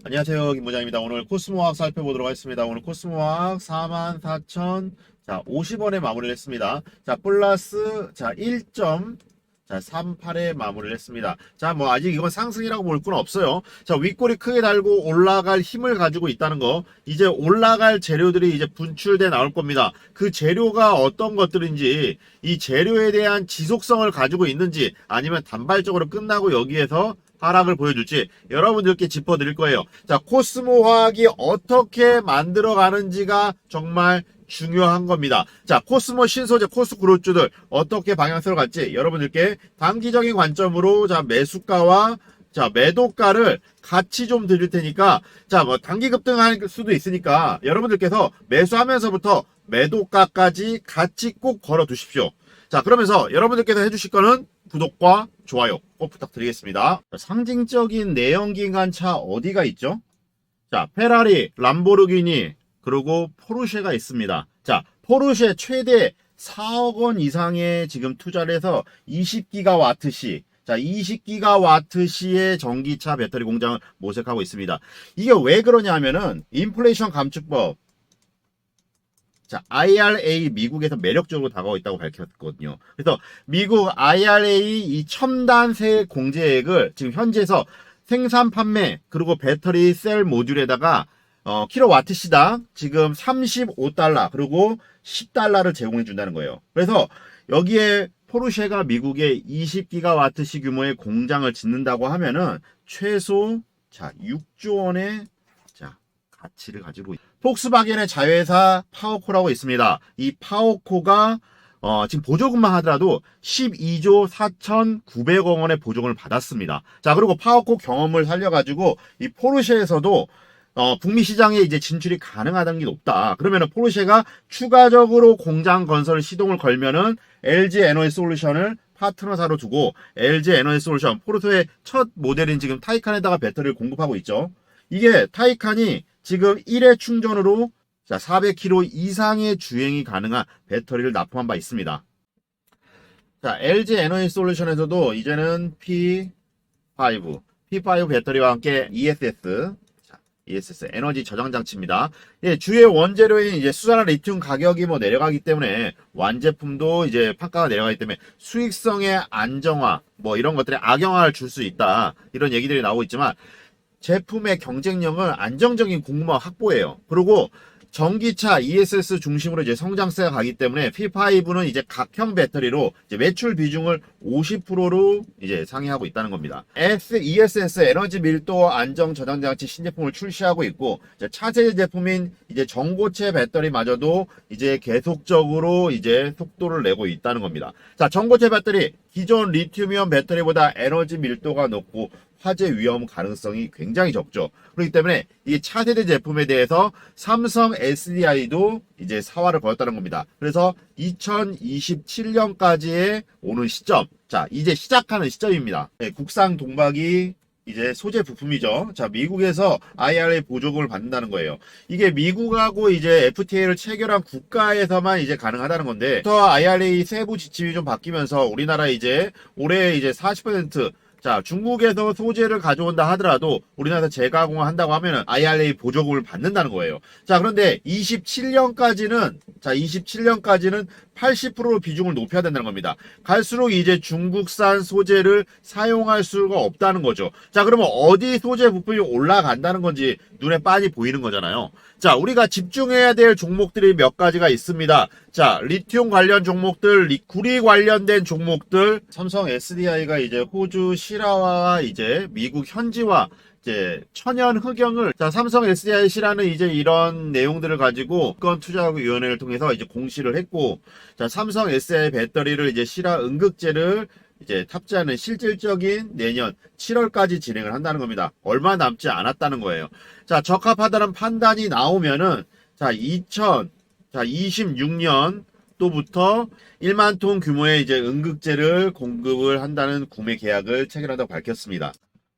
안녕하세요. 김부장입니다. 오늘 코스모학 살펴보도록 하겠습니다. 오늘 코스모학 44,000, 자, 50원에 마무리를 했습니다. 자, 플러스, 자, 1.38에 마무리를 했습니다. 자, 뭐, 아직 이건 상승이라고 볼 건 없어요. 자, 윗꼬리 크게 달고 올라갈 힘을 가지고 있다는 거. 이제 올라갈 재료들이 이제 분출돼 나올 겁니다. 그 재료가 어떤 것들인지, 이 재료에 대한 지속성을 가지고 있는지, 아니면 단발적으로 끝나고 여기에서 하락을 보여줄지 여러분들께 짚어드릴 거예요. 자, 코스모 화학이 어떻게 만들어가는지가 정말 중요한 겁니다. 자, 코스모 신소재 코스 그룹주들 어떻게 방향성을 갈지 여러분들께 단기적인 관점으로 자, 매수가와 자, 매도가를 같이 좀 드릴 테니까 자, 뭐 단기 급등할 수도 있으니까 여러분들께서 매수하면서부터 매도가까지 같이 꼭 걸어 두십시오. 자, 그러면서 여러분들께서 해주실 거는 구독과 좋아요 꼭 부탁드리겠습니다. 상징적인 내연기관차 어디가 있죠? 자, 페라리, 람보르기니, 그리고 포르쉐가 있습니다. 자, 포르쉐 최대 4억 원 이상의 지금 투자를 해서 20기가와트시, 자, 20기가와트시의 전기차 배터리 공장을 모색하고 있습니다. 이게 왜 그러냐 하면은 인플레이션 감축법, 자, IRA 미국에서 매력적으로 다가오고 있다고 밝혔거든요. 그래서 미국 IRA 이 첨단세 공제액을 지금 현지에서 생산 판매 그리고 배터리 셀 모듈에다가 킬로와트 시당 지금 35달러 그리고 10달러를 제공해 준다는 거예요. 그래서 여기에 포르쉐가 미국에 20기가와트시 규모의 공장을 짓는다고 하면은 최소 자 6조 원의 자 가치를 가지고 있습니다. 폭스바겐의 자회사 파워코라고 있습니다. 이 파워코가 지금 보조금만 하더라도 12조 4,900억 원의 보조금을 받았습니다. 자, 그리고 파워코 경험을 살려가지고 이 포르쉐에서도 북미 시장에 이제 진출이 가능하다는 게 높다. 그러면은 포르쉐가 추가적으로 공장 건설을 시동을 걸면은 LG 에너지 솔루션을 파트너사로 두고 LG 에너지 솔루션 포르쉐의 첫 모델인 지금 타이칸에다가 배터리를 공급하고 있죠. 이게 타이칸이 지금 1회 충전으로 자 400km 이상의 주행이 가능한 배터리를 납품한 바 있습니다. 자, LG 에너지 솔루션에서도 이제는 P5 배터리와 함께 ESS 에너지 저장 장치입니다. 예, 주요 원재료인 이제 수산화 리튬 가격이 뭐 내려가기 때문에 완제품도 이제 판가가 내려가기 때문에 수익성의 안정화 뭐 이런 것들에 악영향을 줄 수 있다. 이런 얘기들이 나오고 있지만 제품의 경쟁력은 안정적인 공급망 확보예요. 그리고 전기차 ESS 중심으로 이제 성장세가 가기 때문에 P5는 이제 각형 배터리로 이제 매출 비중을 50%로 이제 상회하고 있다는 겁니다. ESS 에너지 밀도 안정 저장 장치 신제품을 출시하고 있고 이제 차세대 제품인 이제 전고체 배터리마저도 이제 계속적으로 이제 속도를 내고 있다는 겁니다. 자, 전고체 배터리 기존 리튬이온 배터리보다 에너지 밀도가 높고 화재 위험 가능성이 굉장히 적죠. 그렇기 때문에 이 차세대 제품에 대해서 삼성 SDI도 이제 사활을 걸었다는 겁니다. 그래서 2027년까지의 오는 시점, 자 이제 시작하는 시점입니다. 네, 국산 동박이 이제 소재 부품이죠. 자, 미국에서 IRA 보조금을 받는다는 거예요. 이게 미국하고 이제 FTA를 체결한 국가에서만 이제 가능하다는 건데, 또 IRA 세부 지침이 좀 바뀌면서 우리나라 이제 올해 이제 40% 자, 중국에서 소재를 가져온다 하더라도 우리나라에서 재가공을 한다고 하면은 IRA 보조금을 받는다는 거예요. 자, 그런데 27년까지는 80%로 비중을 높여야 된다는 겁니다. 갈수록 이제 중국산 소재를 사용할 수가 없다는 거죠. 자, 그러면 어디 소재 부품이 올라간다는 건지 눈에 빤히 보이는 거잖아요. 자, 우리가 집중해야 될 종목들이 몇 가지가 있습니다. 자, 리튬 관련 종목들, 구리 관련된 종목들, 삼성 SDI가 이제 호주 실화와 이제 미국 현지화 이제 천연 흑연을 자 삼성 SDI 실화는 이제 이런 내용들을 가지고 국가투자위원회를 통해서 이제 공시를 했고 자 삼성 SDI 배터리를 이제 실화 응급제를 이제 탑재하는 실질적인 내년 7월까지 진행을 한다는 겁니다. 얼마 남지 않았다는 거예요. 자 적합하다는 판단이 나오면은 자 2026년 또부터 1만 톤 규모의 이제 응급제를 공급을 한다는 구매 계약을 체결한다고 밝혔습니다.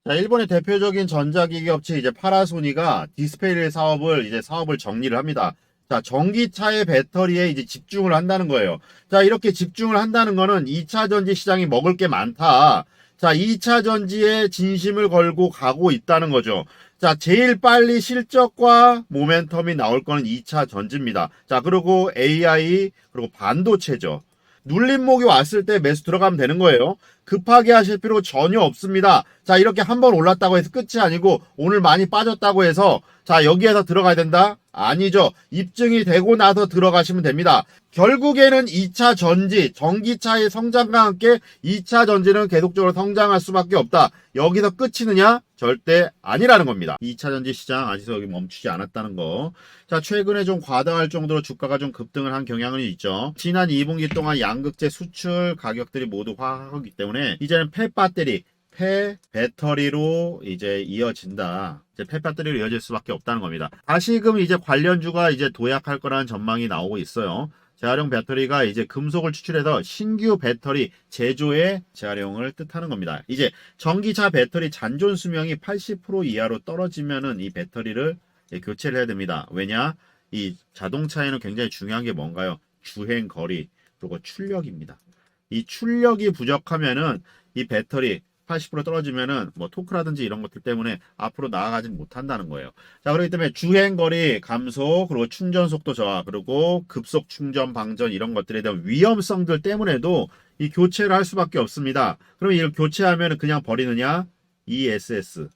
자, 일본의 대표적인 전자기기 업체 이제 파나소닉가 디스플레이 사업을 정리를 합니다. 자, 전기차의 배터리에 이제 집중을 한다는 거예요. 자, 이렇게 집중을 한다는 거는 2차 전지 시장이 먹을 게 많다. 자, 2차 전지에 진심을 걸고 가고 있다는 거죠. 자, 제일 빨리 실적과 모멘텀이 나올 거는 2차 전지입니다. 자, 그리고 AI, 그리고 반도체죠. 눌림목이 왔을 때 매수 들어가면 되는 거예요. 급하게 하실 필요 전혀 없습니다. 자, 이렇게 한번 올랐다고 해서 끝이 아니고 오늘 많이 빠졌다고 해서 자, 여기에서 들어가야 된다? 아니죠. 입증이 되고 나서 들어가시면 됩니다. 결국에는 2차 전지, 전기차의 성장과 함께 2차 전지는 계속적으로 성장할 수밖에 없다. 여기서 끝이느냐? 절대 아니라는 겁니다. 2차 전지 시장 아직도 여기 멈추지 않았다는 거. 자, 최근에 좀 과다할 정도로 주가가 좀 급등을 한 경향은 있죠. 지난 2분기 동안 양극재 수출 가격들이 모두 하락하기 때문에 이제는 폐배터리, 폐배터리로 이제 이어진다. 이제 폐배터리로 이어질 수밖에 없다는 겁니다. 다시금 이제 관련주가 이제 도약할 거라는 전망이 나오고 있어요. 재활용 배터리가 이제 금속을 추출해서 신규 배터리 제조의 재활용을 뜻하는 겁니다. 이제 전기차 배터리 잔존 수명이 80% 이하로 떨어지면은 이 배터리를 교체를 해야 됩니다. 왜냐? 이 자동차에는 굉장히 중요한 게 뭔가요? 주행 거리 그리고 출력입니다. 이 출력이 부족하면은 이 배터리 80% 떨어지면은 뭐 토크라든지 이런 것들 때문에 앞으로 나아가지 못한다는 거예요. 자, 그렇기 때문에 주행거리 감소, 그리고 충전 속도 저하, 그리고 급속 충전 방전 이런 것들에 대한 위험성들 때문에도 이 교체를 할 수밖에 없습니다. 그럼 이걸 교체하면 그냥 버리느냐? ESS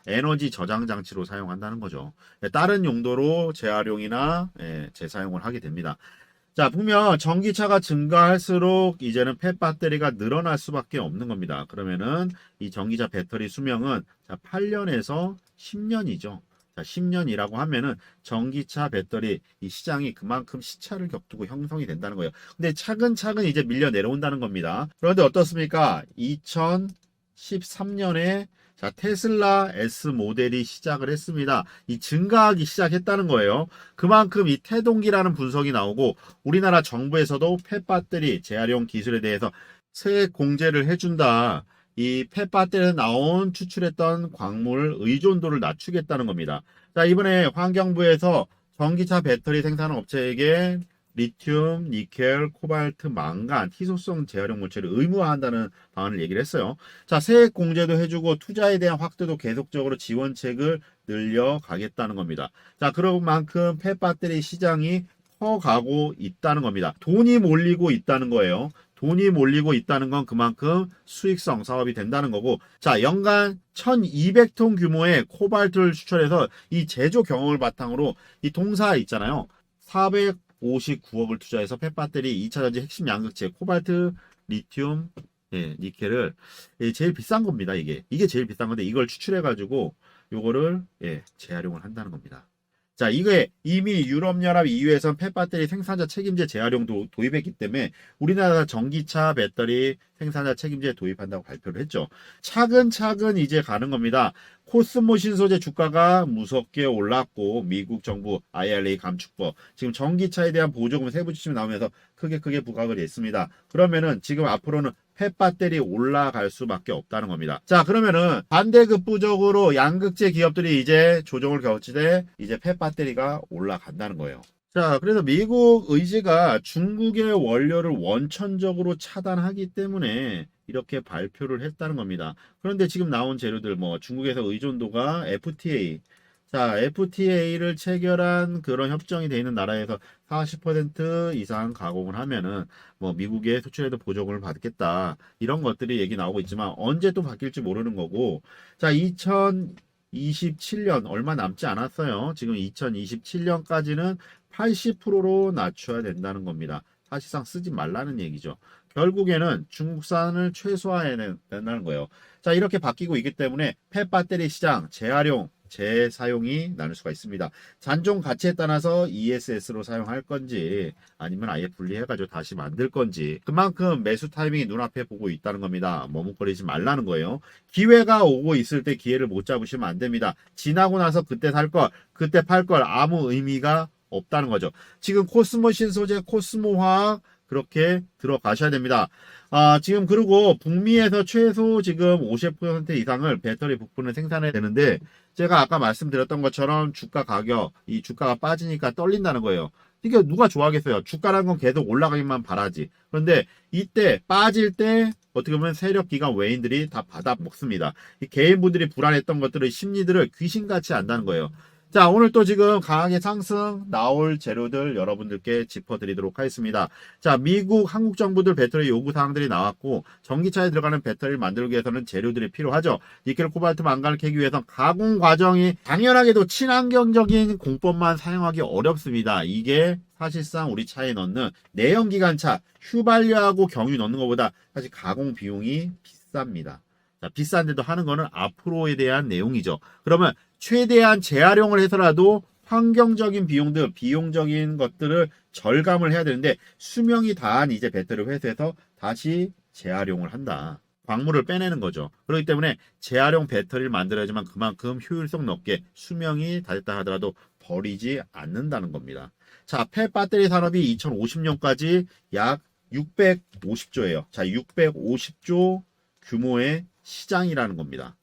에너지 저장 장치로 사용한다는 거죠. 다른 용도로 재활용이나 재사용을 하게 됩니다. 자, 보면 전기차가 증가할수록 이제는 폐배터리가 늘어날 수밖에 없는 겁니다. 그러면은 이 전기차 배터리 수명은 자, 8년에서 10년이죠. 자, 10년이라고 하면은 전기차 배터리 이 시장이 그만큼 시차를 격두고 형성이 된다는 거예요. 근데 차근차근 이제 밀려 내려온다는 겁니다. 그런데 어떻습니까? 2013년에 자, 테슬라 S 모델이 시작을 했습니다. 이 증가하기 시작했다는 거예요. 그만큼 이 태동기라는 분석이 나오고 우리나라 정부에서도 폐배터리 재활용 기술에 대해서 세액 공제를 해준다. 이 폐배터리에서 나온 추출했던 광물 의존도를 낮추겠다는 겁니다. 자, 이번에 환경부에서 전기차 배터리 생산 업체에게 리튬, 니켈, 코발트, 망간, 희소성 재활용 물질을 의무화한다는 방안을 얘기를 했어요. 자, 세액 공제도 해주고 투자에 대한 확대도 계속적으로 지원책을 늘려가겠다는 겁니다. 자, 그런 만큼 폐배터리 시장이 커가고 있다는 겁니다. 돈이 몰리고 있다는 거예요. 돈이 몰리고 있다는 건 그만큼 수익성 사업이 된다는 거고, 자, 연간 1200톤 규모의 코발트를 추출해서 이 제조 경험을 바탕으로 이 동사 있잖아요. 459억을 투자해서 폐배터리 2차전지 핵심 양극재 코발트, 리튬, 니켈을 제일 비싼 겁니다. 이게 제일 비싼 건데 이걸 추출해 가지고 요거를 재활용을 한다는 겁니다. 자, 이게 이미 유럽연합 EU에선 폐배터리 생산자 책임제 재활용도 도입했기 때문에 우리나라 전기차 배터리 생산자 책임제 도입한다고 발표를 했죠. 차근차근 이제 가는 겁니다. 코스모 신소재 주가가 무섭게 올랐고 미국 정부 IRA 감축법 지금 전기차에 대한 보조금 세부 지침이 나오면서 크게 부각을 했습니다. 그러면은 지금 앞으로는 폐배터리 올라갈 수밖에 없다는 겁니다. 자, 그러면은 반대급부적으로 양극재 기업들이 이제 조정을 겪을 이제 폐배터리가 올라간다는 거예요. 자, 그래서 미국 의지가 중국의 원료를 원천적으로 차단하기 때문에 이렇게 발표를 했다는 겁니다. 그런데 지금 나온 재료들 뭐 중국에서 의존도가 FTA, 자, FTA를 체결한 그런 협정이 돼 있는 나라에서 40% 이상 가공을 하면은 뭐 미국에 수출에도 보조금을 받겠다. 이런 것들이 얘기 나오고 있지만 언제 또 바뀔지 모르는 거고. 자, 2027년 얼마 남지 않았어요. 지금 2027년까지는 80%로 낮춰야 된다는 겁니다. 사실상 쓰지 말라는 얘기죠. 결국에는 중국산을 최소화해야 된다는 거예요. 자, 이렇게 바뀌고 있기 때문에 폐배터리 시장 재활용, 재사용이 나눌 수가 있습니다. 잔존 가치에 따라서 ESS로 사용할 건지 아니면 아예 분리해가지고 다시 만들 건지 그만큼 매수 타이밍이 눈앞에 보고 있다는 겁니다. 머뭇거리지 말라는 거예요. 기회가 오고 있을 때 기회를 못 잡으시면 안 됩니다. 지나고 나서 그때 살 걸, 그때 팔 걸 아무 의미가 없다는 거죠. 지금 코스모 신소재, 코스모 화학 그렇게 들어가셔야 됩니다. 지금 그리고 북미에서 최소 지금 50% 이상을 배터리 부품을 생산해야 되는데 제가 아까 말씀드렸던 것처럼 주가 가격, 이 주가가 빠지니까 떨린다는 거예요. 이게 누가 좋아하겠어요? 주가라는 건 계속 올라가기만 바라지. 그런데 이때 빠질 때 어떻게 보면 세력 기관 외인들이 다 받아 먹습니다. 이 개인분들이 불안했던 것들의 심리들을 귀신같이 안다는 거예요. 자, 오늘 또 지금 강하게 상승 나올 재료들 여러분들께 짚어드리도록 하겠습니다. 자, 미국, 한국 정부들 배터리 요구 사항들이 나왔고, 전기차에 들어가는 배터리를 만들기 위해서는 재료들이 필요하죠. 니켈, 코발트, 망간을 캐기 위해서 가공 과정이 당연하게도 친환경적인 공법만 사용하기 어렵습니다. 이게 사실상 우리 차에 넣는 내연기관차, 휘발유하고 경유 넣는 것보다 사실 가공 비용이 비쌉니다. 자, 비싼데도 하는 거는 앞으로에 대한 내용이죠. 그러면 최대한 재활용을 해서라도 환경적인 비용들, 비용적인 것들을 절감을 해야 되는데 수명이 다한 이제 배터리를 회수해서 다시 재활용을 한다. 광물을 빼내는 거죠. 그렇기 때문에 재활용 배터리를 만들어야지만 그만큼 효율성 높게 수명이 다 됐다 하더라도 버리지 않는다는 겁니다. 자, 폐배터리 산업이 2050년까지 약 650조예요. 자, 650조 규모의 시장이라는 겁니다.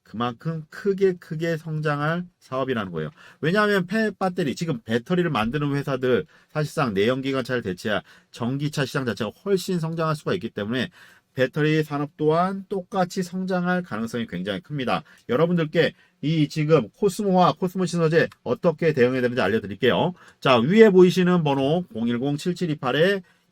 그만큼 크게 성장할 사업이라는 거예요. 왜냐하면 폐배터리, 지금 배터리를 만드는 회사들 사실상 내연기관차를 대체할 전기차 시장 자체가 훨씬 성장할 수가 있기 때문에 배터리 산업 또한 똑같이 성장할 가능성이 굉장히 큽니다. 여러분들께 이 지금 코스모와 코스모 신소재 어떻게 대응해야 되는지 알려드릴게요. 자, 위에 보이시는 번호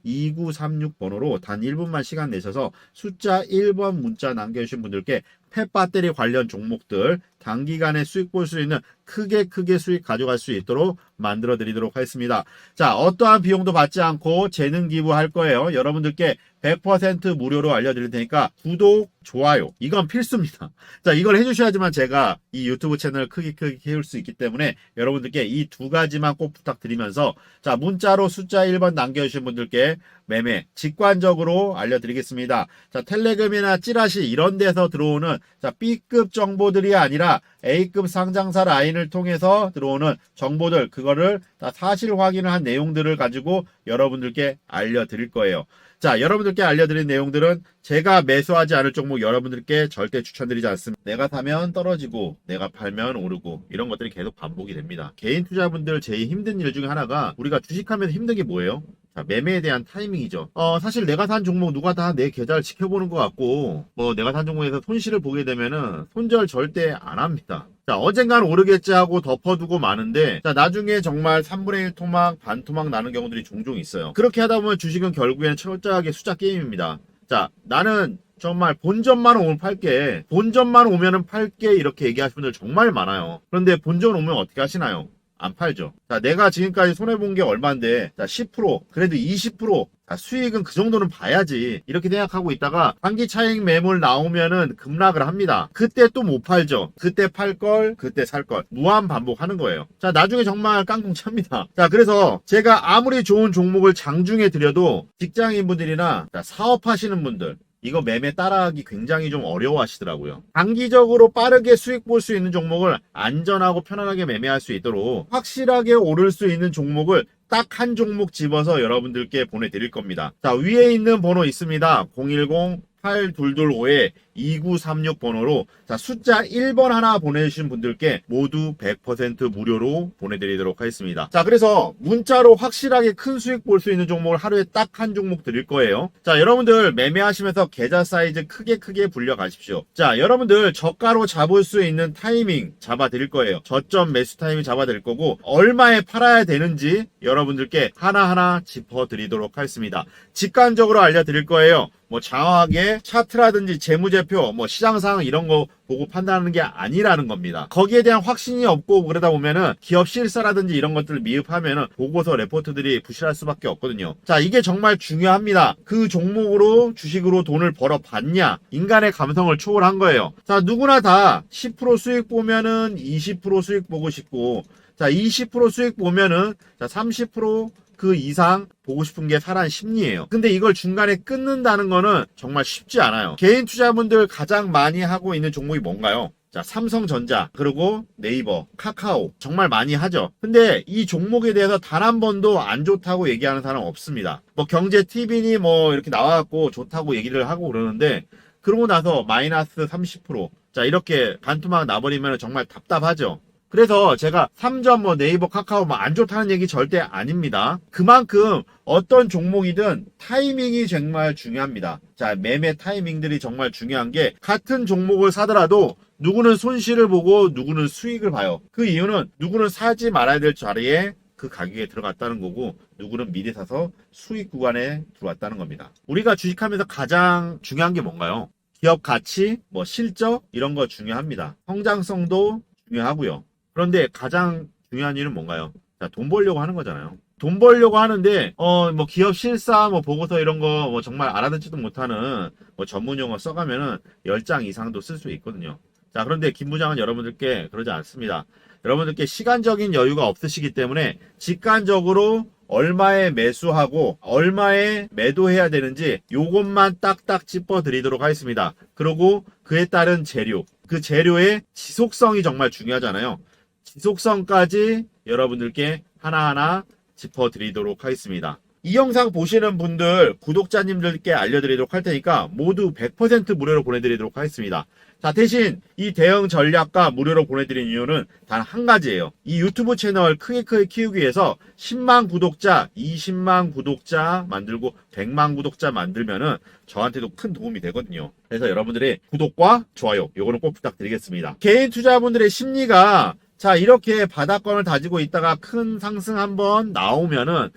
010-7728-2936 번호로 단 1분만 시간 내셔서 숫자 1번 문자 남겨주신 분들께 폐배터리 관련 종목들 단기간에 수익 볼 수 있는 크게 수익 가져갈 수 있도록 만들어 드리도록 하겠습니다. 자, 어떠한 비용도 받지 않고 재능 기부할 거예요. 여러분들께 100% 무료로 알려드릴 테니까 구독, 좋아요 이건 필수입니다. 자, 이걸 해주셔야지만 제가 이 유튜브 채널을 크게 키울 수 있기 때문에 여러분들께 이 두 가지만 꼭 부탁드리면서 자, 문자로 숫자 1번 남겨주신 분들께 매매 직관적으로 알려드리겠습니다. 자, 텔레그램이나 찌라시 이런 데서 들어오는 자, B급 정보들이 아니라 A급 상장사 라인을 통해서 들어오는 정보들, 그거를 다 사실 확인을 한 내용들을 가지고 여러분들께 알려드릴 거예요. 자, 여러분들께 알려드린 내용들은 제가 매수하지 않을 종목 여러분들께 절대 추천드리지 않습니다. 내가 사면 떨어지고 내가 팔면 오르고 이런 것들이 계속 반복이 됩니다. 개인 투자분들 제일 힘든 일 중에 하나가 우리가 주식하면서 힘든 게 뭐예요? 자, 매매에 대한 타이밍이죠. 사실 내가 산 종목 누가 다 내 계좌를 지켜보는 것 같고 내가 산 종목에서 손실을 보게 되면은 손절 절대 안 합니다. 자, 언젠간 오르겠지 하고 덮어두고 마는데 자, 나중에 정말 3분의 1 토막, 반 토막 나는 경우들이 종종 있어요. 그렇게 하다 보면 주식은 결국에는 철저하게 숫자 게임입니다. 자, 나는 정말 본전만 오면 팔게, 본전만 오면은 팔게 이렇게 얘기하시는 분들 정말 많아요. 그런데 본전 오면 어떻게 하시나요? 안 팔죠. 자, 내가 지금까지 손해본 게 얼만데, 자, 10%, 그래도 20%, 자, 수익은 그 정도는 봐야지. 이렇게 생각하고 있다가, 단기 차익 매물 나오면은 급락을 합니다. 그때 또 못 팔죠. 그때 팔 걸, 그때 살 걸. 무한 반복하는 거예요. 자, 나중에 정말 깡통 찹니다. 자, 그래서 제가 아무리 좋은 종목을 장중에 드려도 직장인분들이나 사업하시는 분들, 이거 매매 따라하기 굉장히 좀 어려워하시더라고요. 단기적으로 빠르게 수익 볼 수 있는 종목을 안전하고 편안하게 매매할 수 있도록 확실하게 오를 수 있는 종목을 딱 한 종목 집어서 여러분들께 보내드릴 겁니다. 자, 위에 있는 번호 있습니다. 010-8225-2936 번호로 자, 숫자 1번 하나 보내주신 분들께 모두 100% 무료로 보내드리도록 하겠습니다. 자, 그래서 문자로 확실하게 큰 수익 볼 수 있는 종목을 하루에 딱 한 종목 드릴 거예요. 자, 여러분들 매매하시면서 계좌 사이즈 크게 불려 가십시오. 자, 여러분들 저가로 잡을 수 있는 타이밍 잡아 드릴 거예요. 저점 매수 타이밍 잡아 드릴 거고 얼마에 팔아야 되는지 여러분들께 하나하나 짚어 드리도록 하겠습니다. 직관적으로 알려드릴 거예요. 장황하게 차트라든지 재무제표, 시장 상황 이런 거 보고 판단하는 게 아니라는 겁니다. 거기에 대한 확신이 없고 그러다 보면은 기업 실사라든지 이런 것들을 미흡하면은 보고서 레포트들이 부실할 수밖에 없거든요. 자, 이게 정말 중요합니다. 그 종목으로 주식으로 돈을 벌어봤냐? 인간의 감성을 초월한 거예요. 자, 누구나 다 10% 수익 보면은 20% 수익 보고 싶고, 자, 20% 수익 보면은 자, 30% 그 이상 보고 싶은 게 사람 심리예요. 근데 이걸 중간에 끊는다는 거는 정말 쉽지 않아요. 개인 투자분들 가장 많이 하고 있는 종목이 뭔가요? 자, 삼성전자, 그리고 네이버, 카카오 정말 많이 하죠. 근데 이 종목에 대해서 단 한 번도 안 좋다고 얘기하는 사람 없습니다. 경제 TV니 이렇게 나와갖고 좋다고 얘기를 하고 그러는데 그러고 나서 마이너스 30%, 자, 이렇게 반토막 나버리면 정말 답답하죠. 그래서 제가 3점 뭐 네이버 카카오 뭐 안 좋다는 얘기 절대 아닙니다. 그만큼 어떤 종목이든 타이밍이 정말 중요합니다. 자, 매매 타이밍들이 정말 중요한 게 같은 종목을 사더라도 누구는 손실을 보고 누구는 수익을 봐요. 그 이유는 누구는 사지 말아야 될 자리에 그 가격에 들어갔다는 거고 누구는 미리 사서 수익 구간에 들어왔다는 겁니다. 우리가 주식하면서 가장 중요한 게 뭔가요? 기업 가치, 뭐 실적 이런 거 중요합니다. 성장성도 중요하고요. 그런데 가장 중요한 일은 뭔가요? 자, 돈 벌려고 하는 거잖아요. 돈 벌려고 하는데 뭐 기업 실사 뭐 보고서 이런 거 뭐 정말 알아듣지도 못하는 뭐 전문 용어 써가면은 10장 이상도 쓸 수 있거든요. 자, 그런데 김 부장은 여러분들께 그러지 않습니다. 여러분들께 시간적인 여유가 없으시기 때문에 직관적으로 얼마에 매수하고 얼마에 매도해야 되는지 요것만 딱딱 짚어드리도록 하겠습니다. 그리고 그에 따른 재료, 그 재료의 지속성이 정말 중요하잖아요. 지속성까지 여러분들께 하나하나 짚어드리도록 하겠습니다. 이 영상 보시는 분들, 구독자님들께 알려드리도록 할 테니까 모두 100% 무료로 보내드리도록 하겠습니다. 자, 대신 이 대응 전략과 무료로 보내드린 이유는 단 한 가지예요. 이 유튜브 채널 크게 키우기 위해서 10만 구독자, 20만 구독자 만들고 100만 구독자 만들면은 저한테도 큰 도움이 되거든요. 그래서 여러분들의 구독과 좋아요, 요거는 꼭 부탁드리겠습니다. 개인 투자분들의 심리가 자, 이렇게 바닥권을 다지고 있다가 큰 상승 한번 나오면은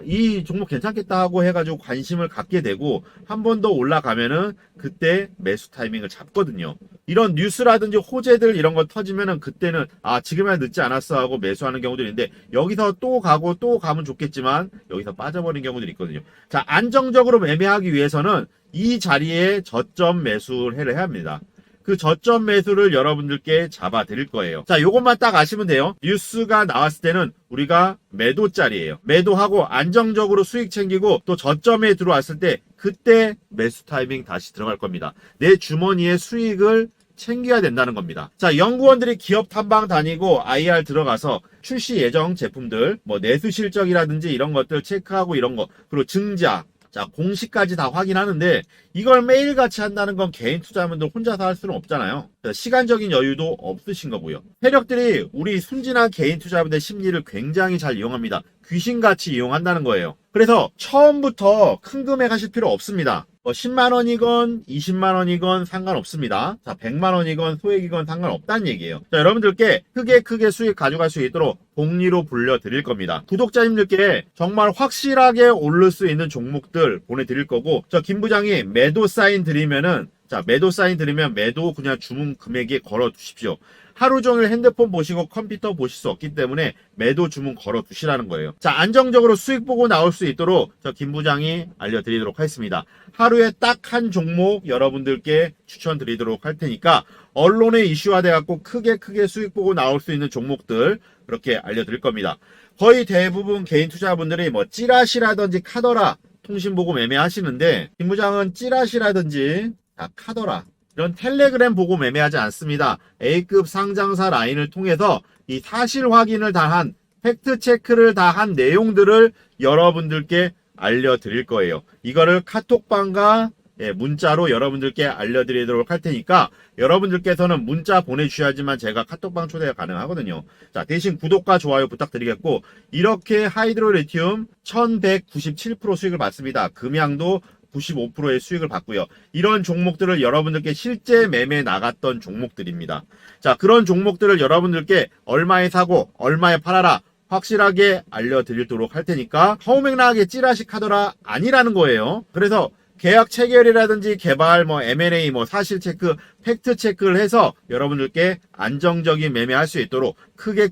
이 종목 괜찮겠다 하고 해가지고 관심을 갖게 되고 한 번 더 올라가면은 그때 매수 타이밍을 잡거든요. 이런 뉴스라든지 호재들 이런 거 터지면은 그때는 지금이야 늦지 않았어 하고 매수하는 경우들이 있는데 여기서 또 가고 또 가면 좋겠지만 여기서 빠져버린 경우들이 있거든요. 자, 안정적으로 매매하기 위해서는 이 자리에 저점 매수를 해야 합니다. 그 저점 매수를 여러분들께 잡아 드릴 거예요. 자, 요것만 딱 아시면 돼요. 뉴스가 나왔을 때는 우리가 매도짜리예요. 매도하고 안정적으로 수익 챙기고 또 저점에 들어왔을 때 그때 매수 타이밍 다시 들어갈 겁니다. 내 주머니에 수익을 챙겨야 된다는 겁니다. 자, 연구원들이 기업 탐방 다니고 IR 들어가서 출시 예정 제품들, 뭐 내수 실적이라든지 이런 것들 체크하고 이런 거, 그리고 증자, 자, 공시까지 다 확인하는데 이걸 매일같이 한다는 건 개인 투자자분들 혼자서 할 수는 없잖아요. 시간적인 여유도 없으신 거고요. 세력들이 우리 순진한 개인 투자자분들의 심리를 굉장히 잘 이용합니다. 귀신같이 이용한다는 거예요. 그래서 처음부터 큰 금액 하실 필요 없습니다. 뭐 10만 원이건 20만 원이건 상관없습니다. 자, 100만 원이건 소액이건 상관없다는 얘기예요. 자, 여러분들께 크게 수익 가져갈 수 있도록 복리로 불려드릴 겁니다. 구독자님들께 정말 확실하게 오를 수 있는 종목들 보내드릴 거고, 저 김 부장이 매도 사인 드리면은, 자, 매도 사인 드리면 매도 그냥 주문 금액에 걸어 두십시오. 하루 종일 핸드폰 보시고 컴퓨터 보실 수 없기 때문에 매도 주문 걸어 두시라는 거예요. 자, 안정적으로 수익 보고 나올 수 있도록 저 김 부장이 알려드리도록 하겠습니다. 하루에 딱 한 종목 여러분들께 추천드리도록 할 테니까 언론에 이슈화돼 갖고 크게 수익 보고 나올 수 있는 종목들 그렇게 알려드릴 겁니다. 거의 대부분 개인 투자분들이 뭐 찌라시라든지 카더라 통신 보고 매매하시는데 김 부장은 찌라시라든지 카더라 이런 텔레그램 보고 매매하지 않습니다. A급 상장사 라인을 통해서 이 사실 확인을 다 한, 팩트 체크를 다 한 내용들을 여러분들께 알려드릴 거예요. 이거를 카톡방과 문자로 여러분들께 알려드리도록 할 테니까 여러분들께서는 문자 보내주셔야지만 제가 카톡방 초대가 가능하거든요. 자, 대신 구독과 좋아요 부탁드리겠고, 이렇게 하이드로리튬 1197% 수익을 받습니다. 금양도 95%의 수익을 받고요. 이런 종목들을 여러분들께 실제 매매 나갔던 종목들입니다. 자, 그런 종목들을 여러분들께 얼마에 사고 얼마에 팔아라 확실하게 알려드리도록 할 테니까 허우맹랑하게 찌라시 카더라 아니라는 거예요. 그래서 계약 체결이라든지 개발, 뭐 M&A, 뭐 사실 체크, 팩트 체크를 해서 여러분들께 안정적인 매매할 수 있도록 크게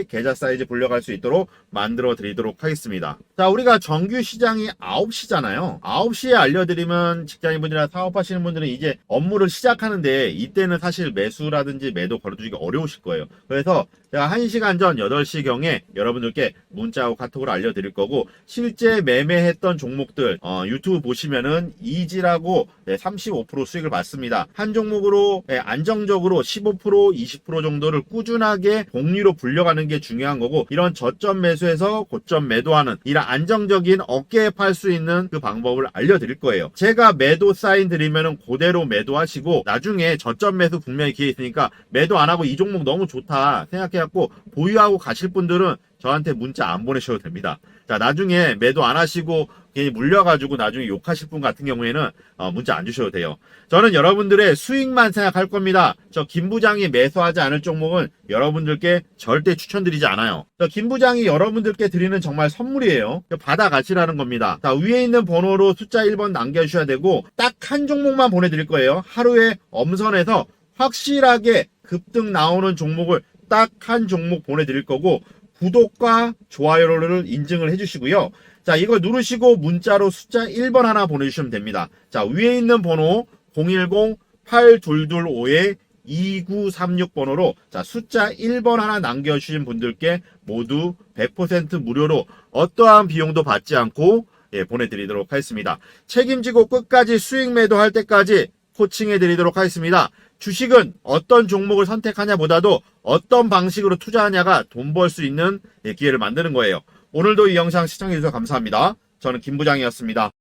계좌 사이즈 불려갈 수 있도록 만들어 드리도록 하겠습니다. 자, 우리가 정규 시장이 9시잖아요. 9시에 알려드리면 직장인분들이나 사업하시는 분들은 이제 업무를 시작하는데 이때는 사실 매수라든지 매도 걸어두기가 어려우실 거예요. 그래서 제가 1시간 전 8시경에 여러분들께 문자하고 카톡으로 알려드릴 거고, 실제 매매했던 종목들 유튜브 보시면은 이지라고 35% 수익을 받습니다. 한 종목으로 안정적으로 15% 20% 정도를 꾸준하게 복리로 불려가는 게 중요한 거고, 이런 저점 매수 매수해서 고점 매도하는 이런 안정적인 어깨에 팔 수 있는 그 방법을 알려드릴 거예요. 제가 매도 사인 드리면은 그대로 매도하시고 나중에 저점 매수 분명히 기회 있으니까 매도 안 하고 이 종목 너무 좋다 생각해갖고 보유하고 가실 분들은 저한테 문자 안 보내셔도 됩니다. 자, 나중에 매도 안 하시고 괜히 물려가지고 나중에 욕하실 분 같은 경우에는 문자 안 주셔도 돼요. 저는 여러분들의 수익만 생각할 겁니다. 저 김 부장이 매수하지 않을 종목은 여러분들께 절대 추천드리지 않아요. 저 김 부장이 여러분들께 드리는 정말 선물이에요. 받아가시라는 겁니다. 자, 위에 있는 번호로 숫자 1번 남겨주셔야 되고 딱 한 종목만 보내드릴 거예요. 하루에 엄선해서 확실하게 급등 나오는 종목을 딱 한 종목 보내드릴 거고 구독과 좋아요를 인증을 해주시고요. 자, 이걸 누르시고 문자로 숫자 1번 하나 보내주시면 됩니다. 자, 위에 있는 번호 010-8225-2936번호로 자, 숫자 1번 하나 남겨주신 분들께 모두 100% 무료로 어떠한 비용도 받지 않고 보내드리도록 하겠습니다. 책임지고 끝까지 수익 매도할 때까지 코칭해 드리도록 하겠습니다. 주식은 어떤 종목을 선택하냐 보다도 어떤 방식으로 투자하냐가 돈 벌 수 있는 기회를 만드는 거예요. 오늘도 이 영상 시청해 주셔서 감사합니다. 저는 김 부장이었습니다.